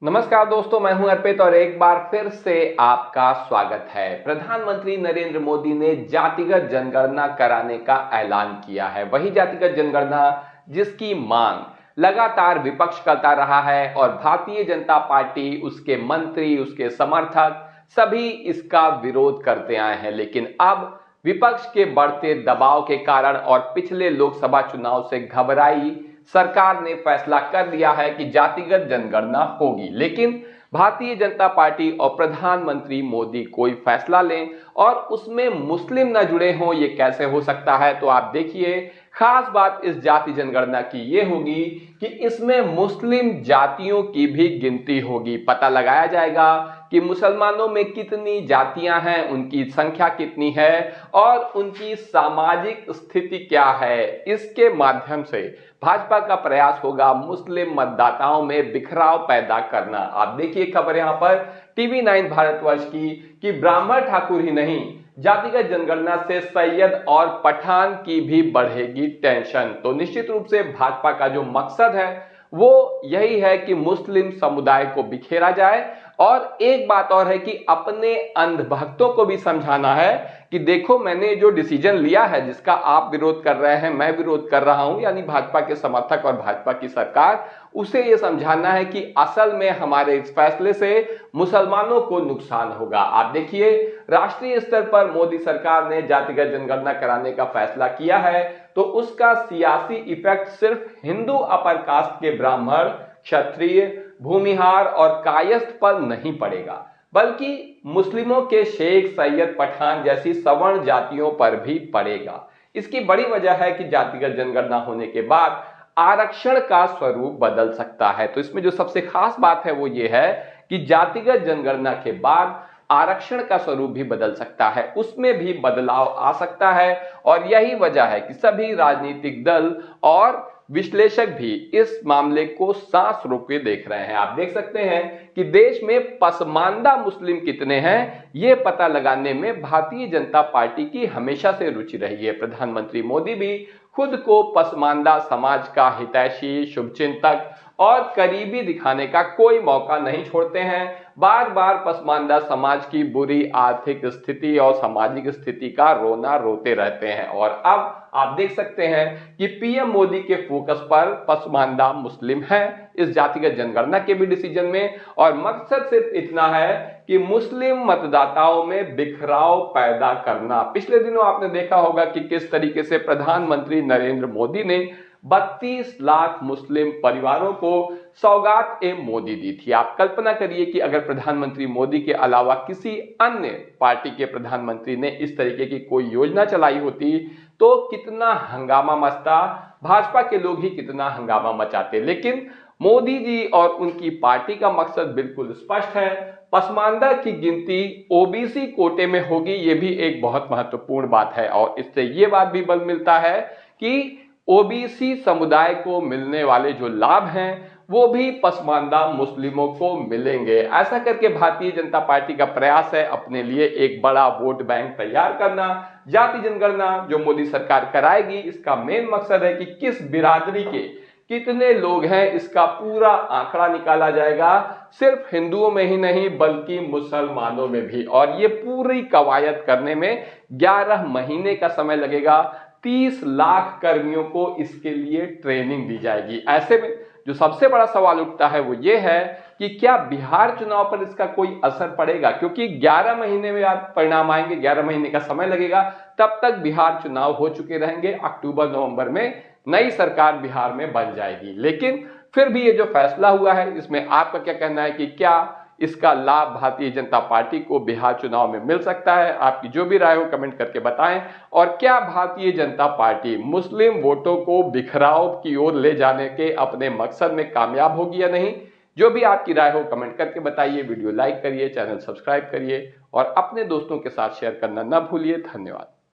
नमस्कार दोस्तों, मैं हूं अर्पित और एक बार फिर से आपका स्वागत है। प्रधानमंत्री नरेंद्र मोदी ने जातिगत जनगणना कराने का ऐलान किया है। वही जातिगत जनगणना जिसकी मांग लगातार विपक्ष करता रहा है और भारतीय जनता पार्टी, उसके मंत्री, उसके समर्थक सभी इसका विरोध करते आए हैं। लेकिन अब विपक्ष के बढ़ते दबाव के कारण और पिछले लोकसभा चुनाव से घबराई सरकार ने फैसला कर लिया है कि जातिगत जनगणना होगी। लेकिन भारतीय जनता पार्टी और प्रधानमंत्री मोदी कोई फैसला लें और उसमें मुस्लिम न जुड़े हों, ये कैसे हो सकता है? तो आप देखिए, खास बात इस जाति जनगणना की ये होगी कि इसमें मुस्लिम जातियों की भी गिनती होगी। पता लगाया जाएगा कि मुसलमानों में कितनी जातियां हैं, उनकी संख्या कितनी है और उनकी सामाजिक स्थिति क्या है। इसके माध्यम से भाजपा का प्रयास होगा मुस्लिम मतदाताओं में बिखराव पैदा करना। आप देखिए खबर यहां पर TV9 भारतवर्ष की कि ब्राह्मण ठाकुर ही नहीं, जातिगत जनगणना से सैयद और पठान की भी बढ़ेगी टेंशन। तो निश्चित रूप से भाजपा का जो मकसद है वो यही है कि मुस्लिम समुदाय को बिखेरा जाए। और एक बात और है कि अपने अंधभक्तों को भी समझाना है कि देखो, मैंने जो डिसीजन लिया है, जिसका आप विरोध कर रहे हैं, मैं विरोध कर रहा हूं, यानी भाजपा के समर्थक और भाजपा की सरकार, उसे यह समझाना है कि असल में हमारे इस फैसले से मुसलमानों को नुकसान होगा। आप देखिए, राष्ट्रीय स्तर पर मोदी सरकार ने जातिगत जनगणना कराने का फैसला किया है, तो उसका सियासी इफेक्ट सिर्फ हिंदू अपर कास्ट के ब्राह्मण, क्षत्रिय, भूमिहार और कायस्थ पर नहीं पड़ेगा, बल्कि मुस्लिमों के शेख, सैयद, पठान जैसी सवर्ण जातियों पर भी पड़ेगा। इसकी बड़ी वजह है कि जातिगत जनगणना होने के बाद आरक्षण का स्वरूप बदल सकता है। तो इसमें जो सबसे खास बात है वो ये है कि जातिगत जनगणना के बाद आरक्षण का स्वरूप भी बदल सकता है, उसमें भी बदलाव आ सकता है। और यही वजह है कि सभी राजनीतिक दल और विश्लेषक भी इस मामले को सांस रोके देख रहे हैं। आप देख सकते हैं कि देश में पसमानदा मुस्लिम कितने हैं, ये पता लगाने में भारतीय जनता पार्टी की हमेशा से रुचि रही है। प्रधानमंत्री मोदी भी खुद को पसमानदा समाज का हितैषी, शुभचिंतक और करीबी दिखाने का कोई मौका नहीं छोड़ते हैं। बार बार पसमानदा समाज की बुरी आर्थिक स्थिति और सामाजिक स्थिति का रोना रोते रहते हैं। और अब आप देख सकते हैं कि पीएम मोदी के फोकस पर पसमानदा मुस्लिम है इस जातिगत जनगणना के भी डिसीजन में। और मकसद सिर्फ इतना है कि मुस्लिम मतदाताओं में बिखराव पैदा करना। पिछले दिनों आपने देखा होगा कि किस तरीके से प्रधानमंत्री नरेंद्र मोदी ने 32 लाख मुस्लिम परिवारों को सौगात ए मोदी दी थी। आप कल्पना करिए कि अगर प्रधानमंत्री मोदी के अलावा किसी अन्य पार्टी के प्रधानमंत्री ने इस तरीके की कोई योजना चलाई होती तो कितना हंगामा मचता, भाजपा के लोग ही कितना हंगामा मचाते। लेकिन मोदी जी और उनकी पार्टी का मकसद बिल्कुल स्पष्ट है, पसमानदा की गिनती ओबीसी कोटे में होगी। ये भी एक बहुत महत्वपूर्ण बात है और इससे ये बात भी बल मिलता है कि ओबीसी समुदाय को मिलने वाले जो लाभ हैं वो भी पसमानदा मुस्लिमों को मिलेंगे। ऐसा करके भारतीय जनता पार्टी का प्रयास है अपने लिए एक बड़ा वोट बैंक तैयार करना। जाति जनगणना जो मोदी सरकार कराएगी, इसका मेन मकसद है कि किस बिरादरी के कितने लोग हैं, इसका पूरा आंकड़ा निकाला जाएगा, सिर्फ हिंदुओं में ही नहीं बल्कि मुसलमानों में भी। और ये पूरी कवायद करने में 11 महीने का समय लगेगा। 30 लाख कर्मियों को इसके लिए ट्रेनिंग दी जाएगी। ऐसे में जो सबसे बड़ा सवाल उठता है वो ये है कि क्या बिहार चुनाव पर इसका कोई असर पड़ेगा, क्योंकि 11 महीने में परिणाम आएंगे, 11 महीने का समय लगेगा। तब तक बिहार चुनाव हो चुके रहेंगे, अक्टूबर नवंबर में नई सरकार बिहार में बन जाएगी। लेकिन फिर भी ये जो फैसला हुआ है, इसमें आपका क्या कहना है कि क्या इसका लाभ भारतीय जनता पार्टी को बिहार चुनाव में मिल सकता है? आपकी जो भी राय हो कमेंट करके बताएं। और क्या भारतीय जनता पार्टी मुस्लिम वोटों को बिखराव की ओर ले जाने के अपने मकसद में कामयाब होगी या नहीं? जो भी आपकी राय हो कमेंट करके बताइए। वीडियो लाइक करिए, चैनल सब्सक्राइब करिए और अपने दोस्तों के साथ शेयर करना न भूलिए। धन्यवाद।